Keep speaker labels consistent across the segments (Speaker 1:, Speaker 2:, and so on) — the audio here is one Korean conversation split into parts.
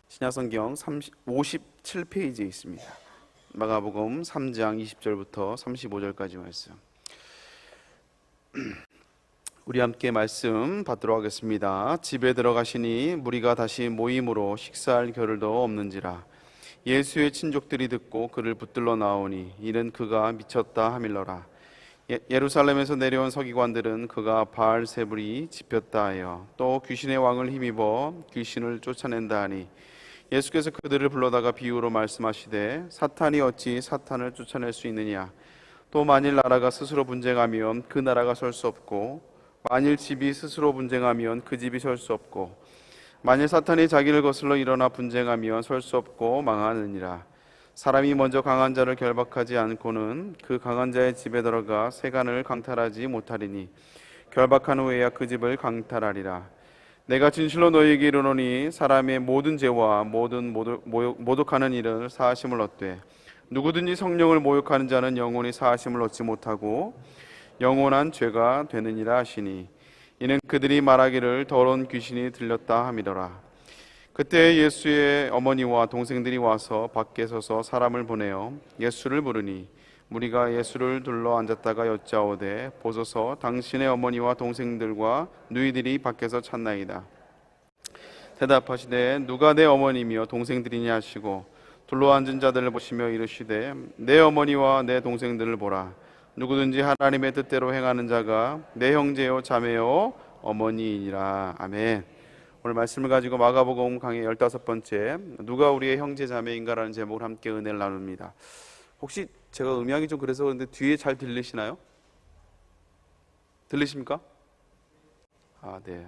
Speaker 1: 신약성경 57페이지에 있습니다. 마가복음 3장 20절부터 35절까지 말씀. 우리 함께 말씀 받도록 하겠습니다. 집에 들어가시니 무리가 다시 모임으로 식사할 겨를도 없는지라. 예수의 친족들이 듣고 그를 붙들러 나오니 이는 그가 미쳤다 하밀러라. 예루살렘에서 내려온 서기관들은 그가 바알세불이 집혔다 하여 또 귀신의 왕을 힘입어 귀신을 쫓아낸다 하니 예수께서 그들을 불러다가 비유로 말씀하시되 사탄이 어찌 사탄을 쫓아낼 수 있느냐. 또 만일 나라가 스스로 분쟁하면 그 나라가 설 수 없고 만일 집이 스스로 분쟁하면 그 집이 설 수 없고 만일 사탄이 자기를 거슬러 일어나 분쟁하면 설 수 없고 망하느니라. 사람이 먼저 강한 자를 결박하지 않고는 그 강한 자의 집에 들어가 세간을 강탈하지 못하리니 결박한 후에야 그 집을 강탈하리라. 내가 진실로 너희에게 이르노니 사람의 모든 죄와 모든 모독하는 일을 사하심을 얻되 누구든지 성령을 모욕하는 자는 영원히 사하심을 얻지 못하고 영원한 죄가 되느니라 하시니 이는 그들이 말하기를 더러운 귀신이 들렸다 함이더라. 그때 예수의 어머니와 동생들이 와서 밖에 서서 사람을 보내어 예수를 부르니 무리가 예수를 둘러 앉았다가 여짜오되 보소서 당신의 어머니와 동생들과 누이들이 밖에서 찾나이다. 대답하시되 누가 내 어머니며 동생들이냐 하시고 둘러 앉은 자들을 보시며 이르시되 내 어머니와 내 동생들을 보라. 누구든지 하나님의 뜻대로 행하는 자가 내 형제요 자매요 어머니이니라. 아멘. 오늘 말씀을 가지고 마가복음 강의 15번째 누가 우리의 형제 자매인가라는 제목을 함께 은혜를 나눕니다. 혹시 제가 음향이 좀 그래서 그런데 뒤에 잘 들리시나요? 들리십니까? 네.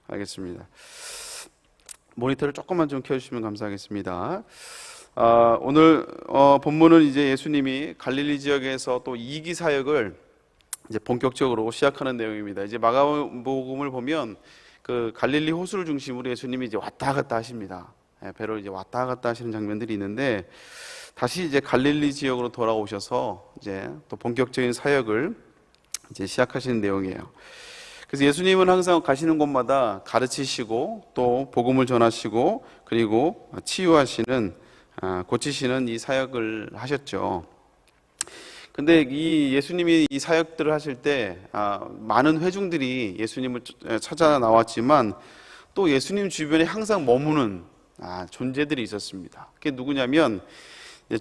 Speaker 1: 알겠습니다. 모니터를 조금만 좀 켜주시면 감사하겠습니다. 오늘 본문은 이제 예수님이 갈릴리 지역에서 또 2기 사역을 이제 본격적으로 시작하는 내용입니다. 이제 마가복음을 보면 그 갈릴리 호수를 중심으로 예수님이 이제 왔다 갔다 하십니다. 배로 이제 왔다 갔다 하시는 장면들이 있는데 다시 이제 갈릴리 지역으로 돌아오셔서 이제 또 본격적인 사역을 이제 시작하시는 내용이에요. 그래서 예수님은 항상 가시는 곳마다 가르치시고 또 복음을 전하시고 그리고 치유하시는 고치시는 이 사역을 하셨죠. 근데 이 예수님이 이 사역들을 하실 때 많은 회중들이 예수님을 찾아 나왔지만 또 예수님 주변에 항상 머무는 존재들이 있었습니다. 그게 누구냐면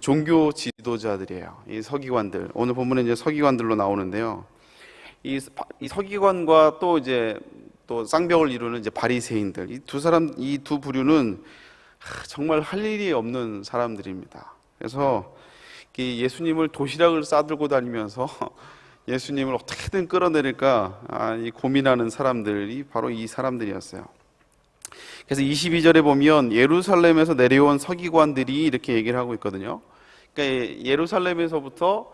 Speaker 1: 종교 지도자들이에요. 이 서기관들. 오늘 본문에 이제 서기관들로 나오는데요. 이 서기관과 또 이제 또 쌍벽을 이루는 이제 바리새인들. 이 두 부류는 정말 할 일이 없는 사람들입니다. 그래서 예수님을 도시락을 싸들고 다니면서 예수님을 어떻게든 끌어내릴까 고민하는 사람들이 바로 이 사람들이었어요. 그래서 22절에 보면 예루살렘에서 내려온 서기관들이 이렇게 얘기를 하고 있거든요. 그러니까 예루살렘에서부터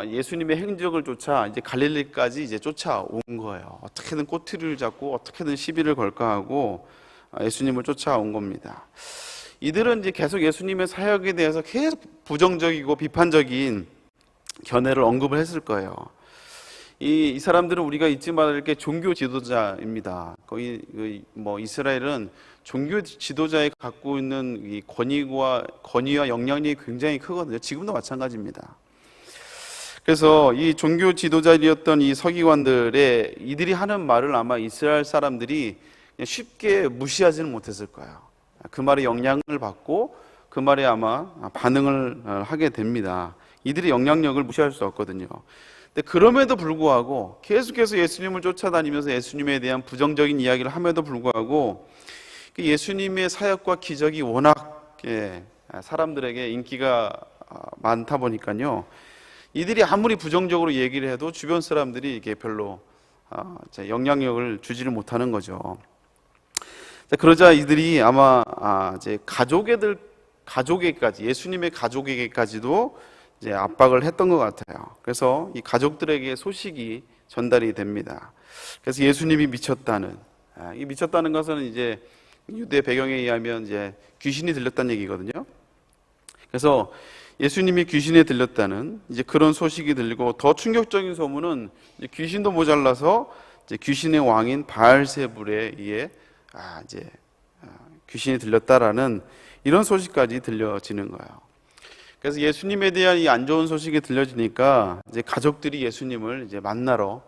Speaker 1: 예수님의 행적을 쫓아 이제 갈릴리까지 이제 쫓아온 거예요. 어떻게든 꼬투리를 잡고 어떻게든 시비를 걸까 하고 예수님을 쫓아온 겁니다. 이들은 이제 계속 예수님의 사역에 대해서 계속 부정적이고 비판적인 견해를 언급을 했을 거예요. 이 사람들은 우리가 잊지 말을 게 종교 지도자입니다. 거의 이스라엘은 종교 지도자에 갖고 있는 이 권위와 영향력이 굉장히 크거든요. 지금도 마찬가지입니다. 그래서 이 종교 지도자였던 이 서기관들의 이들이 하는 말을 아마 이스라엘 사람들이 쉽게 무시하지는 못했을 거예요. 그 말에 영향을 받고 그 말에 아마 반응을 하게 됩니다. 이들의 영향력을 무시할 수 없거든요. 근데 그럼에도 불구하고 계속해서 예수님을 쫓아다니면서 예수님에 대한 부정적인 이야기를 함에도 불구하고 예수님의 사역과 기적이 워낙 사람들에게 인기가 많다 보니까요. 이들이 아무리 부정적으로 얘기를 해도 주변 사람들이 이게 별로 영향력을 주지를 못하는 거죠. 그러자 이들이 아마 이제 가족에게까지 예수님의 가족에게까지도 이제 압박을 했던 것 같아요. 그래서 이 가족들에게 소식이 전달이 됩니다. 그래서 예수님이 미쳤다는 이 미쳤다는 것은 이제 유대 배경에 의하면 이제 귀신이 들렸다는 얘기거든요. 그래서 예수님이 귀신에 들렸다는 이제 그런 소식이 들리고 더 충격적인 소문은 이제 귀신도 모자라서 이제 귀신의 왕인 바알세불에 의해 이제 귀신이 들렸다라는 이런 소식까지 들려지는 거예요. 그래서 예수님에 대한 이 안 좋은 소식이 들려지니까 이제 가족들이 예수님을 이제 만나러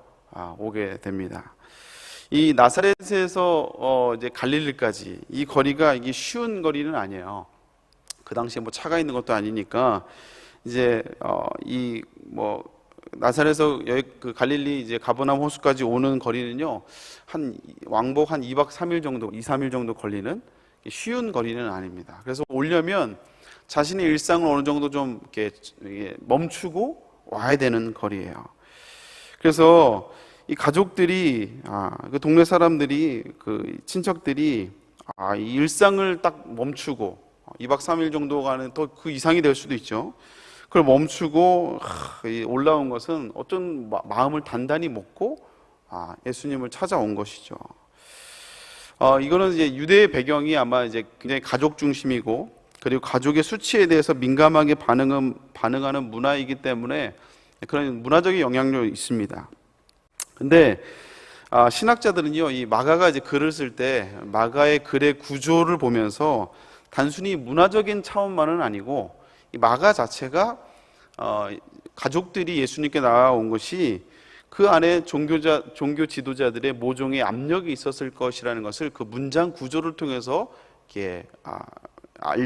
Speaker 1: 오게 됩니다. 이 나사렛에서 이제 갈릴리까지 이 거리가 이게 쉬운 거리는 아니에요. 그 당시에 뭐 차가 있는 것도 아니니까 이제 이 뭐 나사렛에서 그 갈릴리 이제 가버나움 호수까지 오는 거리는요, 한 왕복 한 2박 3일 정도, 2, 3일 정도 걸리는 쉬운 거리는 아닙니다. 그래서 오려면 자신의 일상을 어느 정도 좀 이렇게 멈추고 와야 되는 거리예요. 그래서 이 가족들이, 그 동네 사람들이, 그 친척들이 이 일상을 딱 멈추고 2박 3일 정도 가는 또 그 이상이 될 수도 있죠. 그걸 멈추고 올라온 것은 어떤 마음을 단단히 먹고 예수님을 찾아온 것이죠. 이거는 이제 유대의 배경이 아마 이제 굉장히 가족 중심이고, 그리고 가족의 수치에 대해서 민감하게 반응하는 문화이기 때문에 그런 문화적인 영향력이 있습니다. 근데 신학자들은요, 이 마가가 이제 글을 쓸 때 마가의 글의 구조를 보면서 단순히 문화적인 차원만은 아니고, 이 마가 자체가 가족들이 예수님께 나아온 것이 그 안에 종교 지도자들의 모종의 압력이 있었을 것이라는 것을 그 문장 구조를 통해서 이렇게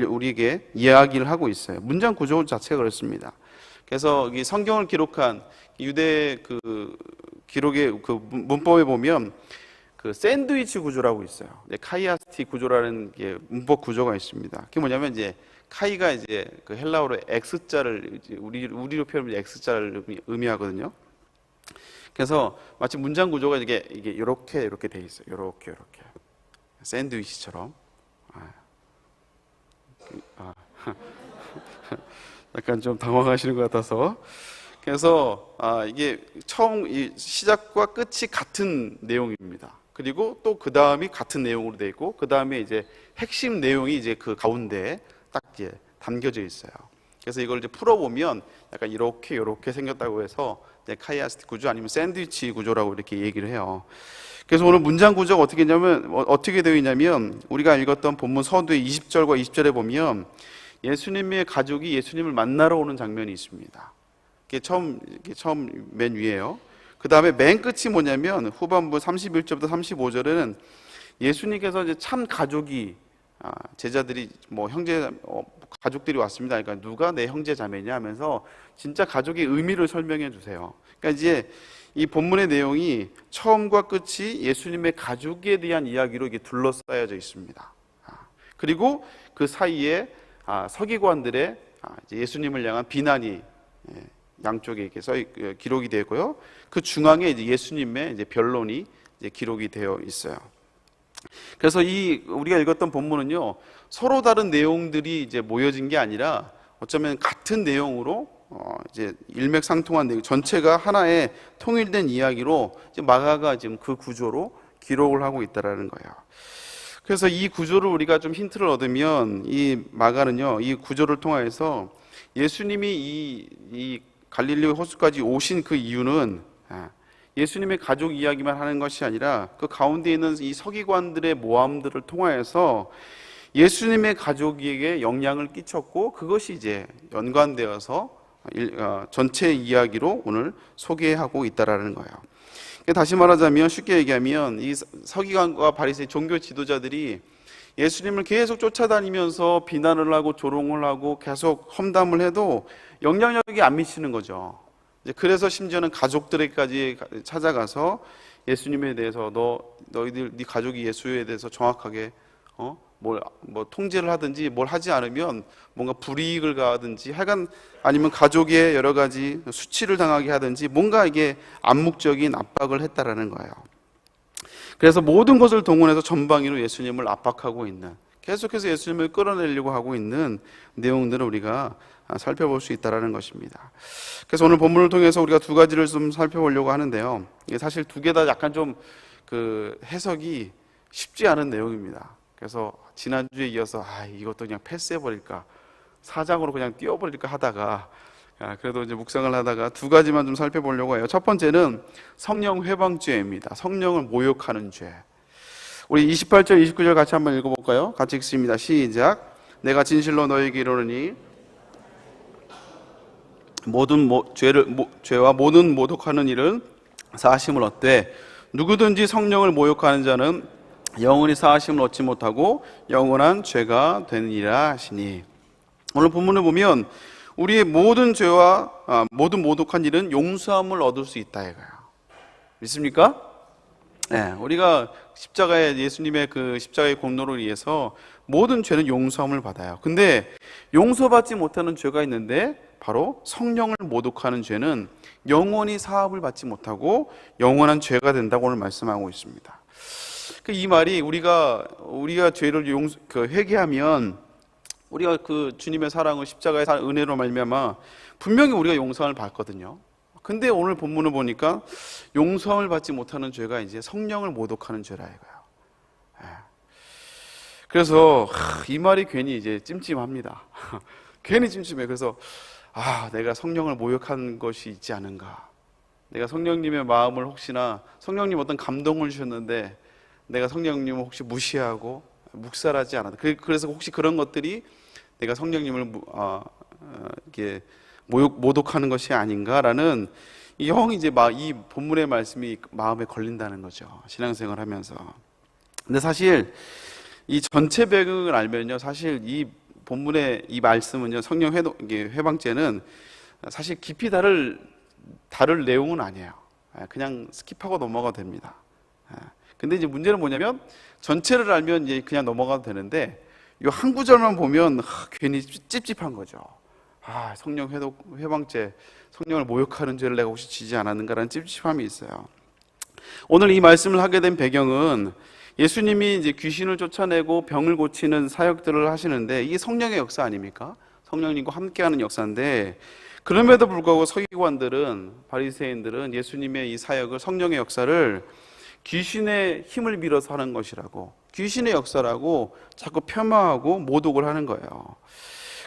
Speaker 1: 우리에게 이야기를 하고 있어요. 문장 구조 자체가 그렇습니다. 그래서 이 성경을 기록한 유대 그 기록의 그 문법에 보면 그 샌드위치 구조라고 있어요. 카이아스티 구조라는 게 문법 구조가 있습니다. 그게 뭐냐면 이제 카이가 이제 그 헬라어로 X자를 우리로 표현하면 X자를 의미하거든요. 그래서 마치 문장 구조가 이게 이렇게 돼 있어요. 이렇게 샌드위치처럼. 약간 좀 당황하시는 것 같아서. 그래서 이게 처음 시작과 끝이 같은 내용입니다. 그리고 또 그 다음이 같은 내용으로 돼 있고, 그 다음에 이제 핵심 내용이 이제 그 가운데에 딱 이제 담겨져 있어요. 그래서 이걸 이제 풀어보면 약간 이렇게 생겼다고 해서 카이아스티 구조 아니면 샌드위치 구조라고 이렇게 얘기를 해요. 그래서 오늘 문장 구조가 어떻게 되어 있냐면, 우리가 읽었던 본문 서두의 20절과 20절에 보면 예수님의 가족이 예수님을 만나러 오는 장면이 있습니다. 이게 처음 맨 위에요. 그 다음에 맨 끝이 뭐냐면 후반부 31절부터 35절에는 예수님께서 이제 참 가족이 제자들이 뭐 가족들이 왔습니다. 그러니까 누가 내 형제 자매냐 하면서 진짜 가족의 의미를 설명해 주세요. 그러니까 이제 이 본문의 내용이 처음과 끝이 예수님의 가족에 대한 이야기로 이게 둘러싸여져 있습니다. 그리고 그 사이에 서기관들의 예수님을 향한 비난이 양쪽에 이렇게 기록이 되고요. 그 중앙에 이제 예수님의 이제 변론이 이제 기록이 되어 있어요. 그래서 우리가 읽었던 본문은요, 서로 다른 내용들이 이제 모여진 게 아니라 어쩌면 같은 내용으로 이제 일맥상통한 내용, 전체가 하나의 통일된 이야기로 이제 마가가 지금 그 구조로 기록을 하고 있다라는 거예요. 그래서 이 구조를 우리가 좀 힌트를 얻으면, 이 마가는요, 이 구조를 통해서 예수님이 이 갈릴리 호수까지 오신 그 이유는 예수님의 가족 이야기만 하는 것이 아니라 그 가운데 있는 이 서기관들의 모함들을 통하여서 예수님의 가족에게 영향을 끼쳤고, 그것이 이제 연관되어서 전체 이야기로 오늘 소개하고 있다라는 거예요. 다시 말하자면, 쉽게 얘기하면 이 서기관과 바리새인 종교 지도자들이 예수님을 계속 쫓아다니면서 비난을 하고 조롱을 하고 계속 험담을 해도 영향력이 안 미치는 거죠. 그래서 심지어는 가족들에게까지 찾아가서 예수님에 대해서 너희들 네 가족이 예수에 대해서 정확하게 뭐 통제를 하든지 뭘 하지 않으면 뭔가 불이익을 가하든지, 하여간 아니면 가족의 여러 가지 수치를 당하게 하든지 뭔가 이게 암묵적인 압박을 했다라는 거예요. 그래서 모든 것을 동원해서 전방위로 예수님을 압박하고 있는, 계속해서 예수님을 끌어내려고 하고 있는 내용들을 우리가 살펴볼 수 있다는 것입니다. 그래서 오늘 본문을 통해서 우리가 두 가지를 좀 살펴보려고 하는데요, 사실 두 개 다 약간 좀 그 해석이 쉽지 않은 내용입니다. 그래서 지난주에 이어서 이것도 그냥 패스해버릴까, 사장으로 그냥 띄워버릴까 하다가 그래도 이제 묵상을 하다가 두 가지만 좀 살펴보려고 해요. 첫 번째는 성령 회방죄입니다. 성령을 모욕하는 죄. 우리 28절, 29절 같이 한번 읽어볼까요? 같이 읽습니다. 시작. 내가 진실로 너에게 이르노니 죄와 모든 모독하는 일은 사하심을 얻되 누구든지 성령을 모욕하는 자는 영원히 사하심을 얻지 못하고 영원한 죄가 되느니라 하시니. 오늘 본문을 보면 우리의 모든 죄와 모든 모독한 일은 용서함을 얻을 수 있다 이거예요. 믿습니까? 네, 우리가 십자가의 예수님의 그 십자가의 공로를 위해서 모든 죄는 용서함을 받아요. 근데 용서받지 못하는 죄가 있는데 바로 성령을 모독하는 죄는 영원히 사함을 받지 못하고 영원한 죄가 된다고 오늘 말씀하고 있습니다. 이 말이 우리가 죄를 회개하면 우리가 그 주님의 사랑을 십자가의 은혜로 말미암아 분명히 우리가 용서함을 받거든요. 근데 오늘 본문을 보니까 용서함을 받지 못하는 죄가 이제 성령을 모독하는 죄라 이거예요. 그래서 이 말이 괜히 이제 찜찜합니다. 괜히 찜찜해. 그래서 내가 성령을 모욕한 것이 있지 않은가? 내가 성령님의 마음을 혹시나 성령님 어떤 감동을 주셨는데 내가 성령님을 혹시 무시하고 묵살하지 않았다. 그래서 혹시 그런 것들이 내가 성령님을 이렇게 모독하는 것이 아닌가라는 이제 이 본문의 말씀이 마음에 걸린다는 거죠. 신앙생활 하면서. 근데 사실 이 전체 배경을 알면요, 사실 이 본문의 이 말씀은요, 성령 회방죄는 사실 깊이 다룰 내용은 아니에요. 그냥 스킵하고 넘어가도 됩니다. 근데 이제 문제는 뭐냐면 전체를 알면 이제 그냥 넘어가도 되는데 이 한 구절만 보면 괜히 찝찝한 거죠. 성령 회방죄, 성령을 모욕하는 죄를 내가 혹시 지지 않았는가라는 찝찝함이 있어요. 오늘 이 말씀을 하게 된 배경은 예수님이 이제 귀신을 쫓아내고 병을 고치는 사역들을 하시는데 이게 성령의 역사 아닙니까? 성령님과 함께하는 역사인데 그럼에도 불구하고 서기관들은 바리새인들은 예수님의 이 사역을 성령의 역사를 귀신의 힘을 빌어서 하는 것이라고 귀신의 역사라고 자꾸 폄하하고 모독을 하는 거예요.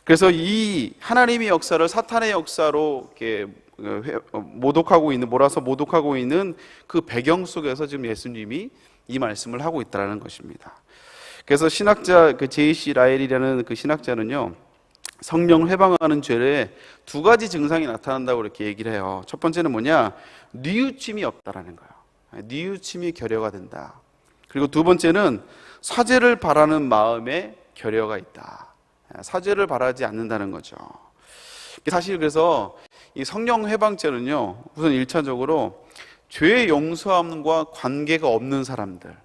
Speaker 1: 그래서 이 하나님의 역사를 사탄의 역사로 이렇게 몰아서 모독하고 있는 그 배경 속에서 지금 예수님이 이 말씀을 하고 있다는 것입니다. 그래서 신학자 J.C. 라엘이라는 그 신학자는요, 성령을 회방하는 죄에 두 가지 증상이 나타난다고 이렇게 얘기를 해요. 첫 번째는 뭐냐? 뉘우침이 없다라는 거예요. 뉘우침이 결여가 된다. 그리고 두 번째는 사죄를 바라는 마음에 결여가 있다. 사죄를 바라지 않는다는 거죠. 사실 그래서 이 성령 회방죄는요, 우선 1차적으로 죄의 용서함과 관계가 없는 사람들,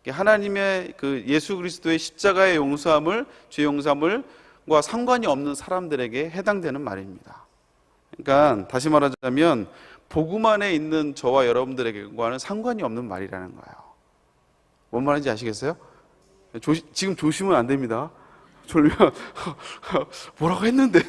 Speaker 1: 하나님의 그 예수 그리스도의 십자가의 용서함을, 죄 용서함과 상관이 없는 사람들에게 해당되는 말입니다. 그러니까 다시 말하자면 복음 안에 있는 저와 여러분들에게와는 상관이 없는 말이라는 거예요. 뭔 말인지 아시겠어요? 지금 조심은 안 됩니다. 졸면 뭐라고 했는데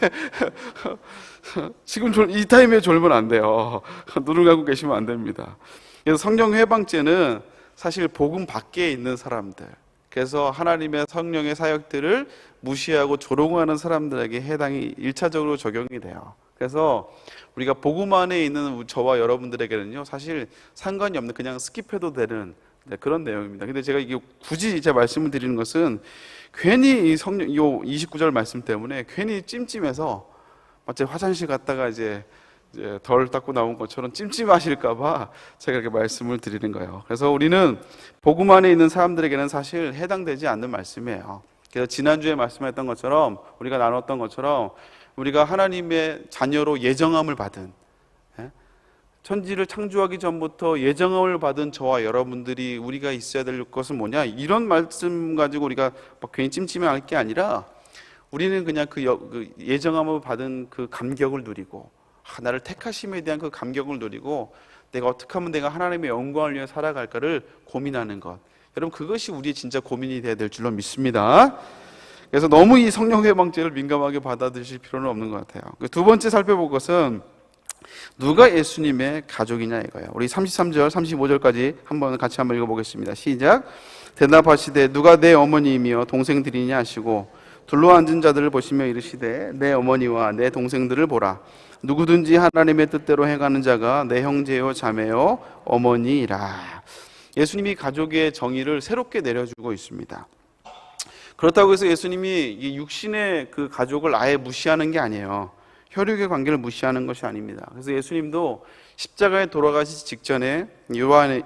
Speaker 1: 지금 이 타임에 졸면 안 돼요. 눈을 감고 계시면 안 됩니다. 그래서 성령 회방죄는 사실 복음 밖에 있는 사람들, 그래서 하나님의 성령의 사역들을 무시하고 조롱하는 사람들에게 해당이 1차적으로 적용이 돼요. 그래서 우리가 복음 안에 있는 저와 여러분들에게는요, 사실 상관이 없는, 그냥 스킵해도 되는 그런 내용입니다. 근데 제가 이게 굳이 제 말씀을 드리는 것은 괜히 이 성령, 이 29절 말씀 때문에 괜히 찜찜해서 마치 화장실 갔다가 이제 덜 닦고 나온 것처럼 찜찜하실까봐 제가 이렇게 말씀을 드리는 거예요. 그래서 우리는 복음 안에 있는 사람들에게는 사실 해당되지 않는 말씀이에요. 그래서 지난주에 말씀했던 것처럼, 우리가 나눴던 것처럼, 우리가 하나님의 자녀로 예정함을 받은, 천지를 창조하기 전부터 예정함을 받은 저와 여러분들이 우리가 있어야 될 것은 뭐냐, 이런 말씀 가지고 우리가 막 괜히 찜찜할 게 아니라 우리는 그냥 그 예정함을 받은 그 감격을 누리고, 나를 택하심에 대한 그 감격을 누리고, 내가 어떻게 하면 내가 하나님의 영광을 위해 살아갈까를 고민하는 것, 여러분 그것이 우리의 진짜 고민이 돼야 될 줄로 믿습니다. 그래서 너무 이 성령 회방죄를 민감하게 받아들이실 필요는 없는 것 같아요. 두 번째 살펴볼 것은 누가 예수님의 가족이냐 이거예요. 우리 33절, 35절까지 같이 한번 읽어보겠습니다. 시작. 대답하시되 누가 내 어머니이며 동생들이냐 하시고 둘러앉은 자들을 보시며 이르시되 내 어머니와 내 동생들을 보라. 누구든지 하나님의 뜻대로 행하는 자가 내 형제요 자매요 어머니이라. 예수님이 가족의 정의를 새롭게 내려주고 있습니다. 그렇다고 해서 예수님이 이 육신의 그 가족을 아예 무시하는 게 아니에요. 혈육의 관계를 무시하는 것이 아닙니다. 그래서 예수님도 십자가에 돌아가시기 직전에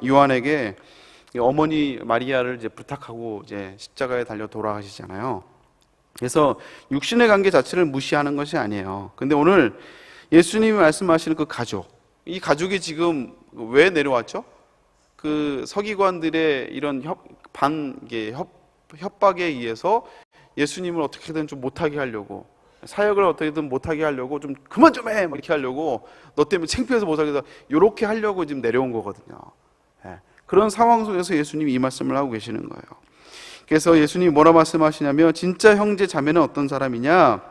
Speaker 1: 요한에게 어머니 마리아를 이제 부탁하고 이제 십자가에 달려 돌아가시잖아요. 그래서 육신의 관계 자체를 무시하는 것이 아니에요. 근데 오늘 예수님이 말씀하시는 그 가족, 이 가족이 지금 왜 내려왔죠? 그 서기관들의 이런 협박에 의해서 예수님을 어떻게든 좀 못하게 하려고, 사역을 어떻게든 못하게 하려고, 좀 그만 좀 해! 이렇게 하려고, 너 때문에 창피해서 못하게 해서 이렇게 하려고 지금 내려온 거거든요. 그런 상황 속에서 예수님이 이 말씀을 하고 계시는 거예요. 그래서 예수님이 뭐라 말씀하시냐면, 진짜 형제 자매는 어떤 사람이냐?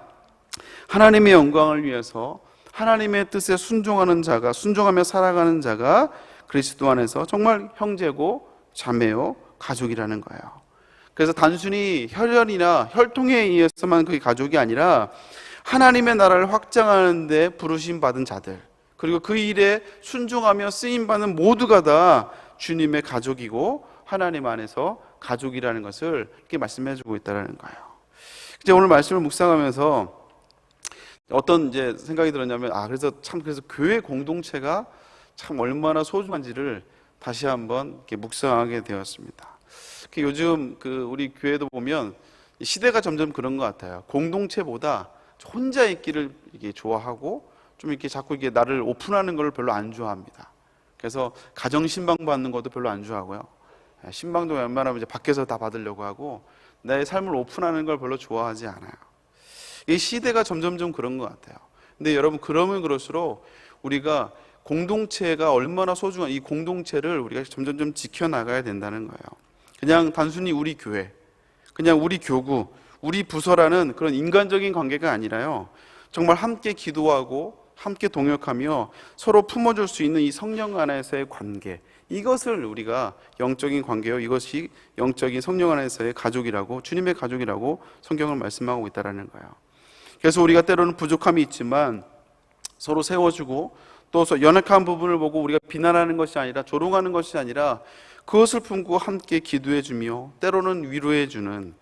Speaker 1: 하나님의 영광을 위해서 하나님의 뜻에 순종하며 살아가는 자가 그리스도 안에서 정말 형제고 자매요 가족이라는 거예요. 그래서 단순히 혈연이나 혈통에 의해서만 그게 가족이 아니라 하나님의 나라를 확장하는 데 부르심 받은 자들, 그리고 그 일에 순종하며 쓰임 받는 모두가 다 주님의 가족이고 하나님 안에서 가족이라는 것을 이렇게 말씀해 주고 있다는 거예요. 이제 오늘 말씀을 묵상하면서 어떤 이제 생각이 들었냐면, 그래서 교회 공동체가 참 얼마나 소중한지를 다시 한번 이렇게 묵상하게 되었습니다. 요즘 우리 교회도 보면 시대가 점점 그런 것 같아요. 공동체보다 혼자 있기를 이게 좋아하고, 좀 이렇게 자꾸 이게 나를 오픈하는 걸 별로 안 좋아합니다. 그래서 가정 신방 받는 것도 별로 안 좋아하고요. 신방도 웬만하면 이제 밖에서 다 받으려고 하고, 나의 삶을 오픈하는 걸 별로 좋아하지 않아요. 이 시대가 점점 좀 그런 것 같아요. 근데 여러분, 그러면 그럴수록 우리가 공동체가 얼마나 소중한 이 공동체를 우리가 점점 좀 지켜나가야 된다는 거예요. 그냥 단순히 우리 교회, 그냥 우리 교구, 우리 부서라는 그런 인간적인 관계가 아니라요, 정말 함께 기도하고 함께 동역하며 서로 품어줄 수 있는 이 성령 안에서의 관계, 이것을 우리가 영적인 관계요, 이것이 영적인 성령 안에서의 가족이라고, 주님의 가족이라고 성경을 말씀하고 있다는 거예요. 그래서 우리가 때로는 부족함이 있지만 서로 세워주고, 또 연약한 부분을 보고 우리가 비난하는 것이 아니라, 조롱하는 것이 아니라 그것을 품고 함께 기도해주며 때로는 위로해주는,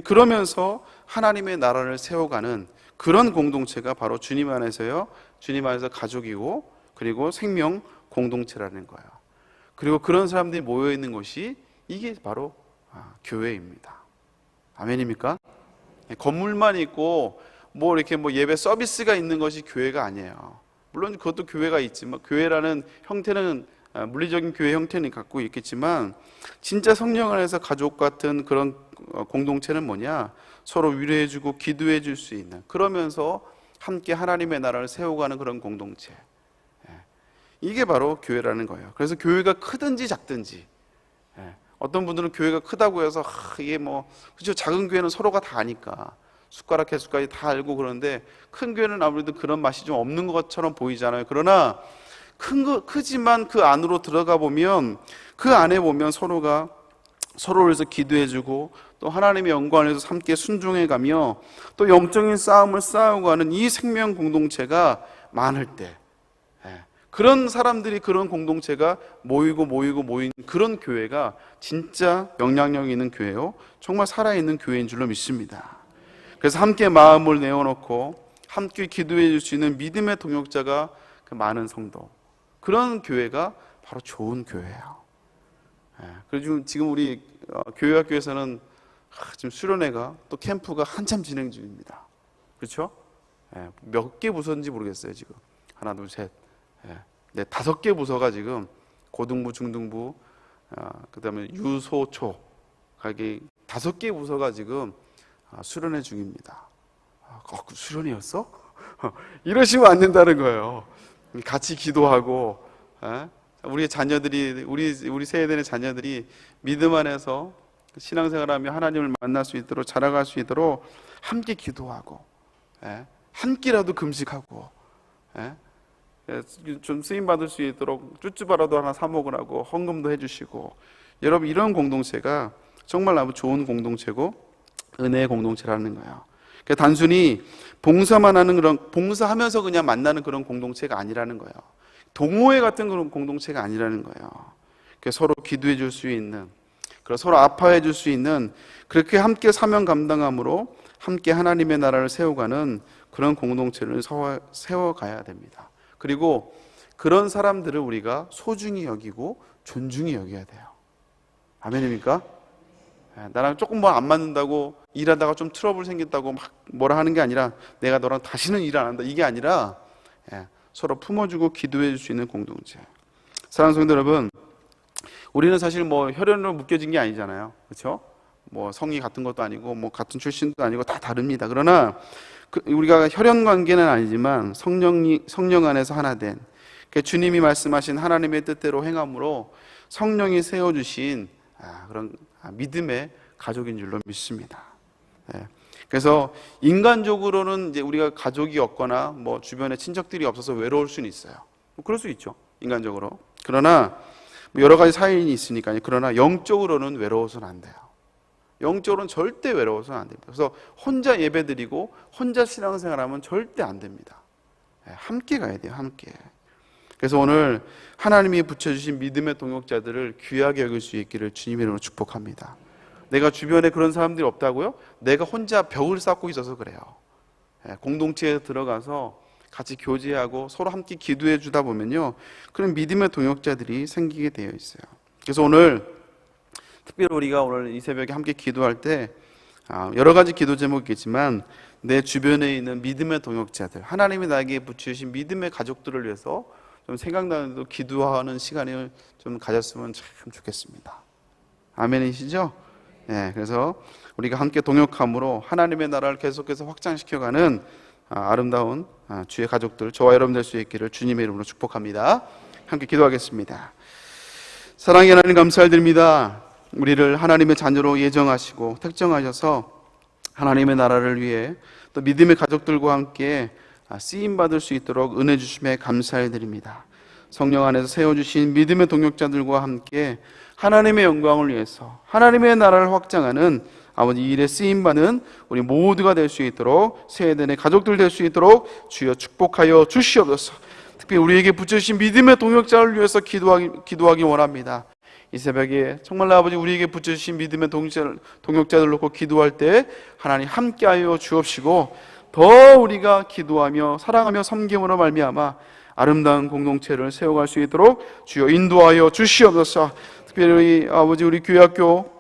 Speaker 1: 그러면서 하나님의 나라를 세워가는 그런 공동체가 바로 주님 안에서요, 주님 안에서 가족이고, 그리고 생명 공동체라는 거예요. 그리고 그런 사람들이 모여있는 것이 이게 바로 교회입니다. 아멘입니까? 건물만 있고 이렇게 예배 서비스가 있는 것이 교회가 아니에요. 물론 그것도 교회가 있지만, 교회라는 형태는 물리적인 교회 형태는 갖고 있겠지만, 진짜 성령 안에서 가족 같은 그런 공동체는 뭐냐? 서로 위로해주고 기도해줄 수 있는, 그러면서 함께 하나님의 나라를 세워가는 그런 공동체, 이게 바로 교회라는 거예요. 그래서 교회가 크든지 작든지, 어떤 분들은 교회가 크다고 해서 이게 그렇죠, 작은 교회는 서로가 다 아니까 숟가락 개수까지 다 알고, 그런데 큰 교회는 아무래도 그런 맛이 좀 없는 것처럼 보이잖아요. 그러나 크지만 그 안으로 들어가 보면, 그 안에 보면 서로가 서로를 위해서 기도해주고, 또 하나님의 영광을 위해서 함께 순종해가며 또 영적인 싸움을 싸우고하는 이 생명 공동체가 많을 때, 그런 사람들이, 그런 공동체가 모이고 그런 교회가 진짜 영향력 있는 교회요, 정말 살아있는 교회인 줄로 믿습니다. 그래서 함께 마음을 내어놓고 함께 기도해 줄 수 있는 믿음의 동역자가 많은 성도, 그런 교회가 바로 좋은 교회예요. 그리고 지금 우리 교회학교에서는 지금 수련회가, 또 캠프가 한참 진행 중입니다. 그렇죠? 몇 개 부서인지 모르겠어요. 지금 하나, 둘, 셋, 네, 5개 부서가 지금 고등부, 중등부, 그다음에 유소초, 가게 5개 부서가 지금 수련회 중입니다. 그 수련회였어? 이러시면 안 된다는 거예요. 같이 기도하고, 우리 자녀들이, 우리 세대의 자녀들이 믿음 안에서 신앙생활하며 하나님을 만날 수 있도록, 자라갈 수 있도록 함께 기도하고, 한 끼라도 금식하고, 좀 쓰임 받을 수 있도록 쭈쭈바라도 하나 사 먹으라고 헌금도 해주시고, 여러분, 이런 공동체가 정말 아주 좋은 공동체고 은혜의 공동체라는 거예요. 그러니까 단순히 봉사만 하는, 그런 봉사하면서 그냥 만나는 그런 공동체가 아니라는 거예요. 동호회 같은 그런 공동체가 아니라는 거예요. 서로 기도해 줄 수 있는, 그리고 서로 아파해 줄 수 있는, 그렇게 함께 사명 감당함으로 함께 하나님의 나라를 세워가는 그런 공동체를 세워가야 됩니다. 그리고 그런 사람들을 우리가 소중히 여기고 존중히 여겨야 돼요. 아멘입니까? 나랑 조금 뭐 안 맞는다고 일하다가 좀 트러블 생겼다고 막 뭐라 하는 게 아니라 내가 너랑 다시는 일 안 한다, 이게 아니라 서로 품어주고 기도해 줄 수 있는 공동체. 사랑하는 성도 여러분, 우리는 사실 뭐 혈연으로 묶여진 게 아니잖아요. 그렇죠? 뭐 성이 같은 것도 아니고 뭐 같은 출신도 아니고 다 다릅니다. 그러나 우리가 혈연 관계는 아니지만 성령 안에서 하나 된, 주님이 말씀하신 하나님의 뜻대로 행함으로 성령이 세워주신 그런 믿음의 가족인 줄로 믿습니다. 그래서 인간적으로는 이제 우리가 가족이 없거나 뭐 주변에 친척들이 없어서 외로울 수는 있어요. 뭐 그럴 수 있죠, 인간적으로. 그러나 여러 가지 사연이 있으니까요. 그러나 영적으로는 외로워서는 안 돼요. 영적으로는 절대 외로워서는 안 됩니다. 그래서 혼자 예배드리고 혼자 신앙생활하면 절대 안 됩니다. 함께 가야 돼요, 함께. 그래서 오늘 하나님이 붙여주신 믿음의 동역자들을 귀하게 여길 수 있기를 주님의 이름으로 축복합니다. 내가 주변에 그런 사람들이 없다고요? 내가 혼자 벽을 쌓고 있어서 그래요. 공동체에 들어가서 같이 교제하고 서로 함께 기도해 주다 보면요, 그런 믿음의 동역자들이 생기게 되어 있어요. 그래서 오늘 특별히 우리가 오늘 이 새벽에 함께 기도할 때 여러 가지 기도 제목이겠지만 내 주변에 있는 믿음의 동역자들, 하나님이 나에게 붙여주신 믿음의 가족들을 위해서 좀 생각나는 대로 기도하는 시간을 좀 가졌으면 참 좋겠습니다. 아멘이시죠? 그래서 우리가 함께 동역함으로 하나님의 나라를 계속해서 확장시켜가는 아름다운 주의 가족들, 저와 여러분 될 수 있기를 주님의 이름으로 축복합니다. 함께 기도하겠습니다. 사랑의 하나님, 감사드립니다. 우리를 하나님의 자녀로 예정하시고 택정하셔서 하나님의 나라를 위해 또 믿음의 가족들과 함께 쓰임받을 수 있도록 은혜 주심에 감사드립니다. 성령 안에서 세워주신 믿음의 동역자들과 함께 하나님의 영광을 위해서 하나님의 나라를 확장하는 아버지 일에 쓰임받는 우리 모두가 될 수 있도록, 세대의 가족들 될 수 있도록 주여 축복하여 주시옵소서. 특히 우리에게 붙여주신 믿음의 동역자를 위해서 기도하기 원합니다. 이 새벽에 정말 아버지 우리에게 붙여주신 믿음의 동역자들 놓고 기도할 때 하나님 함께하여 주옵시고, 더 우리가 기도하며 사랑하며 섬김으로 말미암아 아름다운 공동체를 세워갈 수 있도록 주여 인도하여 주시옵소서. 특별히 아버지 우리 교회학교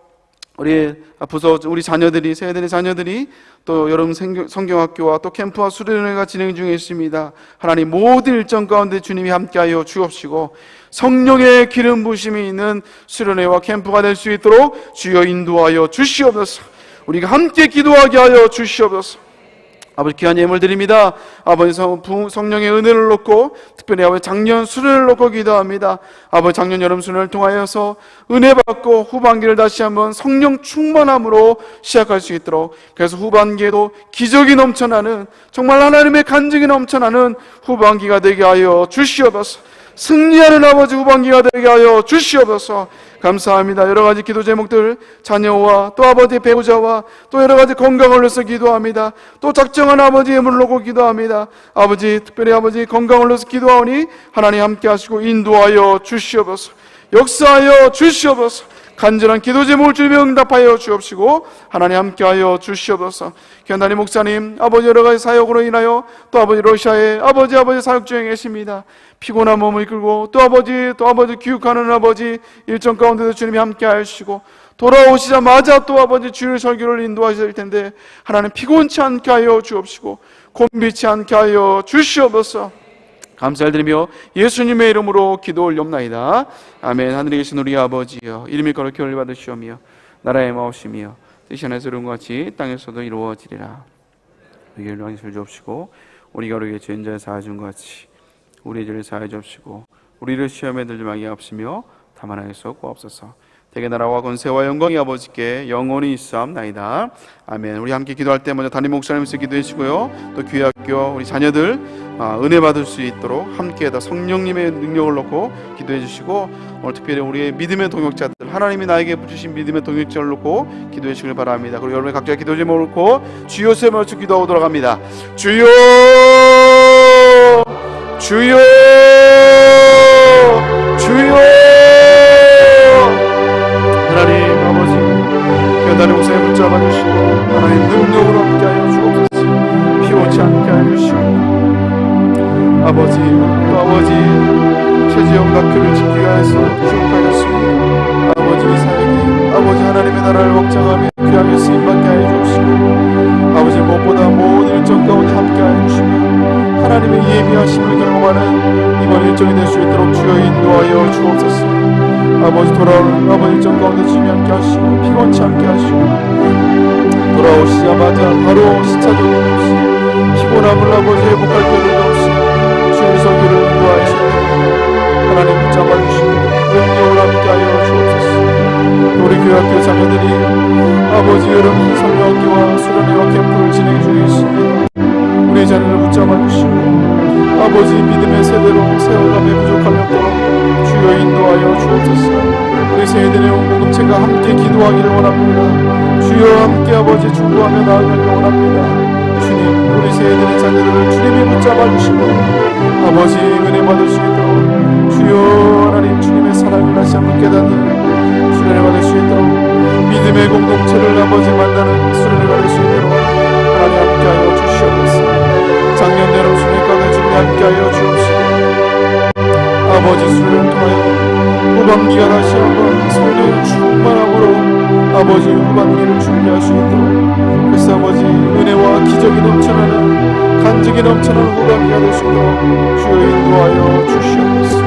Speaker 1: 우리 부서 우리 자녀들이, 세대의 자녀들이 또 여러분 성경학교와 또 캠프와 수련회가 진행 중에 있습니다. 하나님 모든 일정 가운데 주님이 함께하여 주옵시고 성령의 기름 부심이 있는 수련회와 캠프가 될 수 있도록 주여 인도하여 주시옵소서. 우리가 함께 기도하게 하여 주시옵소서. 아버지 귀한 예물 드립니다. 아버지 성령의 은혜를 놓고 특별히 아버지 작년 수련을 놓고 기도합니다. 아버지 작년 여름 수련을 통하여서 은혜 받고 후반기를 다시 한번 성령 충만함으로 시작할 수 있도록, 그래서 후반기에도 기적이 넘쳐나는, 정말 하나님의 간증이 넘쳐나는 후반기가 되게 하여 주시옵소서. 승리하는 아버지 후반기가 되게 하여 주시옵소서. 감사합니다. 여러 가지 기도 제목들, 자녀와 또 아버지 배우자와 또 여러 가지 건강을 위해서 기도합니다. 또 작정한 아버지의 예물을 놓고 기도합니다. 아버지 특별히 아버지 건강을 위해서 기도하오니 하나님 함께 하시고 인도하여 주시옵소서. 역사하여 주시옵소서. 간절한 기도 제목을 주님이 응답하여 주옵시고 하나님 함께하여 주시옵소서. 견단이 목사님 아버지 여러 가지 사역으로 인하여 또 아버지 러시아에 아버지 사역 중에 계십니다. 피곤한 몸을 이끌고 또 아버지 교육하는 아버지 일정 가운데도 주님이 함께하시고 돌아오시자마자 또 아버지 주일 설교를 인도하실 텐데 하나님 피곤치 않게 하여 주옵시고 곤비치 않게 하여 주시옵소서. 감사를 드리며 예수님의 이름으로 기도 올렵나이다. 아멘. 하늘에 계신 우리 아버지여, 이름이 거룩히 여김을 받으시오며 나라의 마옵시며 뜻이 하늘에서 이룬 것 같이 땅에서도 이루어지리라. 우리에게 일용할 주옵시고 우리가 우리에게 죄인자의 사하여 준 것 같이 우리의 죄를 사하여 주옵시고 우리를 시험에 들지 말게 하옵시며 다만 하에서 구하옵소서. 대개 나라와 권세와 영광이 아버지께 영원히 있사옵나이다. 아멘. 우리 함께 기도할 때 먼저 담임 목사님께서 기도해 주시고요. 또 귀학교 우리 자녀들 은혜 받을 수 있도록 함께하다 성령님의 능력을 놓고 기도해 주시고, 오늘 특별히 우리의 믿음의 동역자들, 하나님이 나에게 붙이신 믿음의 동역자를 놓고 기도해 주시길 바랍니다. 그리고 여러분의 각자 기도 제목을 놓고 주여 세 번 기도하도록 합니다. 주여, 주여, 주여. 배달의 우사에 붙잡아 주시고 하나님 능력으로 함께하여 주옵소서. 피곤치 않게 하여 주시고 아버지 또 아버지 최지영 학교를 짓기 위해서 주목하였습니다. 아버지 사역이 아버지 하나님의 나라를 확장하며 귀하게 쓰임받게 하여 주옵시고 아버지 무엇보다 모든 일정 가운데 함께하여 주시며 하나님의 예비하심을 경험하는 이번 일정이 될 수 있도록 주여 인도하여 주옵소서. 아버지 돌아오는 아버지 일정 가운데 주님이 함께 하시고 피곤치 않게 하시고 돌아오시자마자 바로 시차적인 없이 피곤함을 아버지 회복할 겨를도 없이 주의 설교를 인도하시고 하나님 붙잡아주시고 능력을 함께하여 주옵소서. 우리 교회학교 자녀들이 아버지 여러분 성경학교와 수련회와 캠프를 진행 중에 있습니다. 우리 자녀를 붙잡아주시고 아버지 믿음의 세대로 세워감에 부족함이 없도록 주여 인도하여 주옵소서. 우리 세대의 온 공동체가 함께 기도하기를 원합니다. 주여 함께 아버지 중보하며 나아가기를 원합니다. 주님 우리 세대의 자녀들을 주님이 붙잡아주시고 아버지 은혜 받을 수 있도록 주여 하나님 주님의 사랑을 다시 한번 깨닫는 수련회 받을 수 있도록 믿음의 공동체를 아버지 만나는 수련회 받을 수 있도록 하나님 함께하여 주시옵소서. 작년 여름 수련회까지 주님 함께하여 주옵시고 아버지 수련회를 통하여 후반기가 다시 한번 성령의 충만함으로 아버지 후반기를 준비할 수 있도록 그래서 아버지 은혜와 기적이 넘쳐나는 간증이 넘쳐나는 후반기가 될 수 있도록 주여 인도하여 주시옵소서.